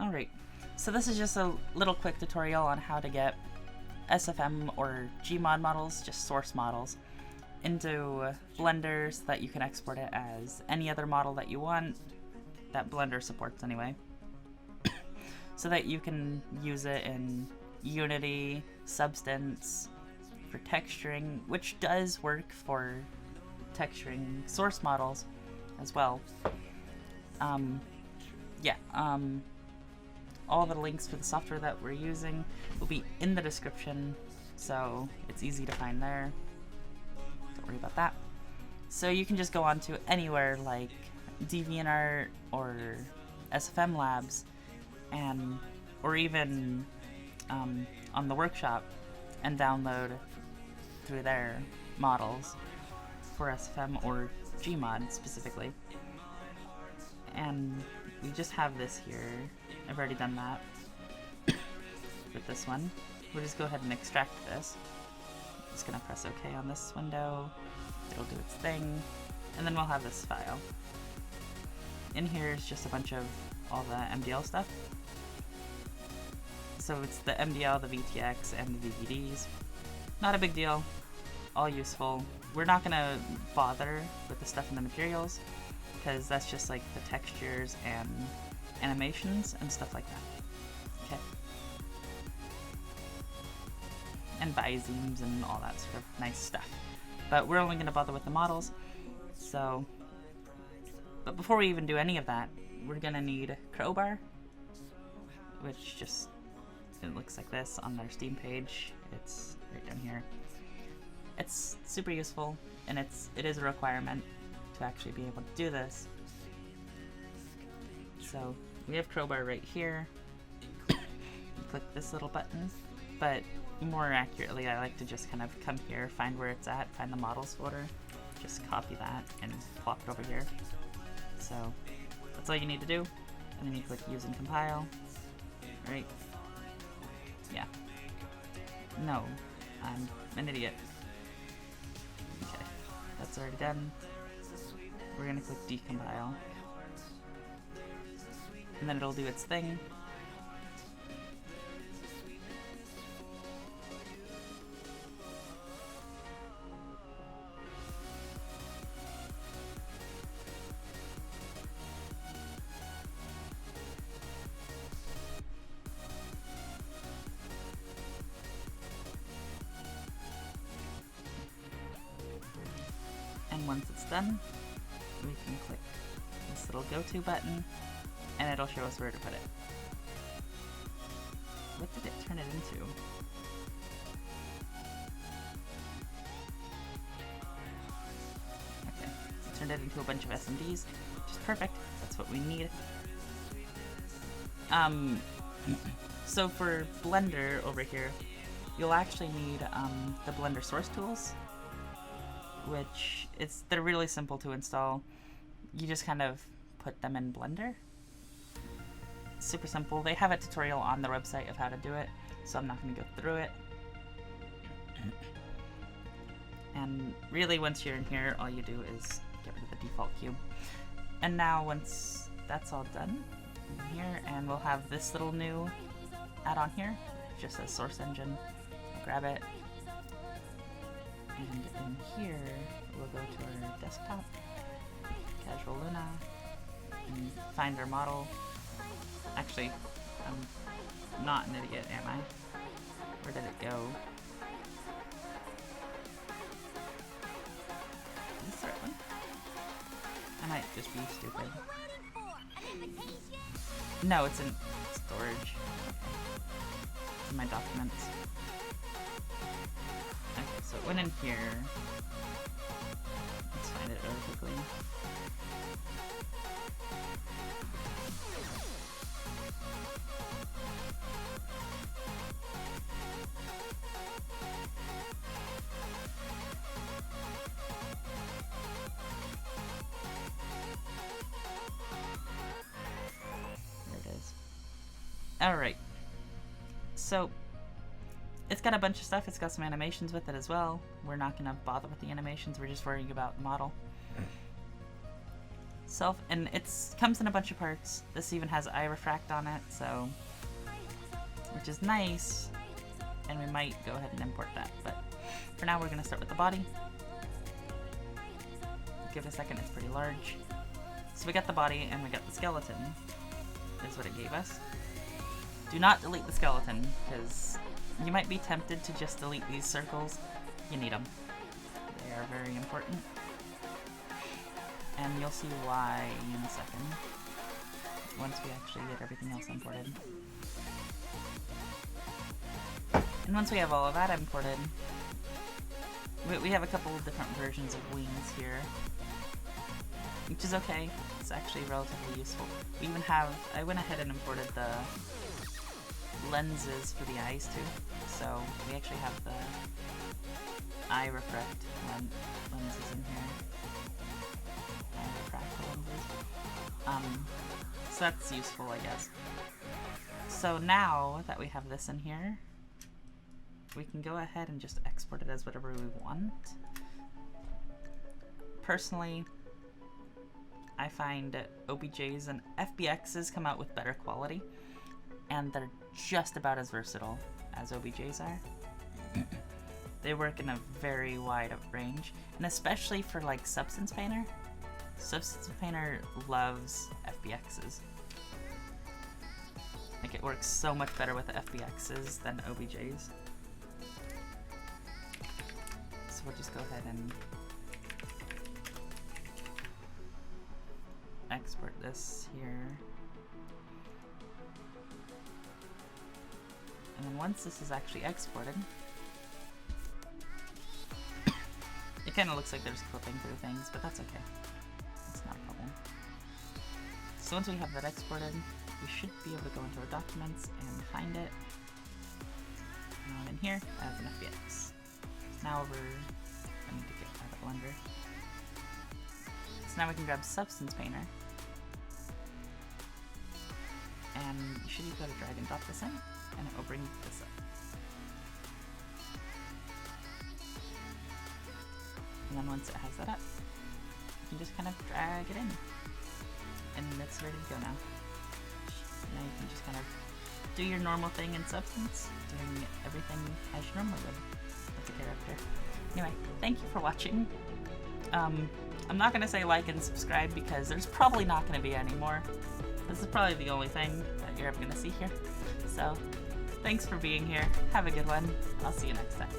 Alright, so this is just a little quick tutorial on how to get SFM or Gmod models, just source models, into Blender so that you can export it as any other model that you want, that Blender supports anyway, so that you can use it in Unity, Substance, for texturing, which does work for texturing source models as well. All the links for the software that we're using will be in the description, so it's easy to find there. Don't worry about that. So you can just go on to anywhere like DeviantArt or SFM Labs, or even on the workshop, and download through their models for SFM or Gmod specifically. And we just have this here. I've already done that with this one. We'll just go ahead and extract this. I'm just gonna press OK on this window. It'll do its thing. And then we'll have this file. In here is just a bunch of all the MDL stuff. So it's the MDL, the VTX, and the VVDs. Not a big deal. All useful. We're not gonna bother with the stuff in the materials, because that's just like the textures and animations and stuff like that. Okay. And bizemes and all that sort of nice stuff. But we're only going to bother with the models. So, but before we even do any of that, we're going to need Crowbar, which just, it looks like this on their Steam page. It's right down here. It's super useful, and it is a requirement to actually be able to do this. So we have Crowbar right here. Click this little button, but more accurately I like to just kind of come here, find where it's at, find the models folder, just copy that and plop it over here. So that's all you need to do, and then you click use and compile. Right? Yeah. No, I'm an idiot. Okay, that's already done. We're gonna click decompile, and then it'll do its thing. And once it's done, we can click this little go-to button, and it'll show us where to put it. What did it turn it into? Okay, it turned it into a bunch of SMDs, which is perfect. That's what we need. So for Blender over here, you'll actually need the Blender source tools, which they're really simple to install. You just kind of put them in Blender. Super simple. They have a tutorial on their website of how to do it, so I'm not going to go through it. And really, once you're in here, all you do is get rid of the default cube. And now once that's all done, in here, and we'll have this little new add-on here, just says Source Engine. I'll grab it. And in here, we'll go to our desktop, Casual Luna, and find our model. Actually, I'm not an idiot, am I? Where did it go? Is this the right one? I might just be stupid. No, it's in storage. It's in my documents. Okay, so it went in here. Let's find it really quickly. Alright, so it's got a bunch of stuff. It's got some animations with it as well. We're not going to bother with the animations. We're just worrying about the model. and it's comes in a bunch of parts. This even has eye refract on it, so, which is nice, and we might go ahead and import that, but for now we're going to start with the body. Give it a second, it's pretty large. So we got the body and we got the skeleton, is what it gave us. Do not delete the skeleton, because you might be tempted to just delete these circles. You need them. They are very important. And you'll see why in a second, once we actually get everything else imported. And once we have all of that imported, we have a couple of different versions of wings here, which is okay. It's actually relatively useful. We even have, I went ahead and imported the lenses for the eyes too. So we actually have the eye refract lenses in here. Eye refract lenses. So that's useful, I guess. So now that we have this in here, we can go ahead and just export it as whatever we want. Personally, I find OBJs and FBXs come out with better quality, and they're just about as versatile as OBJs are. They work in a very wide range, and especially for like Substance Painter. Substance Painter loves FBXs. Like, it works so much better with FBXs than OBJs. So we'll just go ahead and export this here. And then once this is actually exported, it kind of looks like they're just clipping through things, but that's okay. It's not a problem. So once we have that exported, we should be able to go into our documents and find it in here as an FBX. Now over, I need to get out of Blender. So now we can grab Substance Painter, and you should be able to drag and drop this in, and it will bring this up. And then once it has that up, you can just kind of drag it in, and it's ready to go now. Now you can just kind of do your normal thing in Substance, doing everything as you normally would with the character. Anyway, thank you for watching. I'm not going to say like and subscribe because there's probably not going to be any more. This is probably the only thing that you're ever going to see here. So, thanks for being here. Have a good one. I'll see you next time.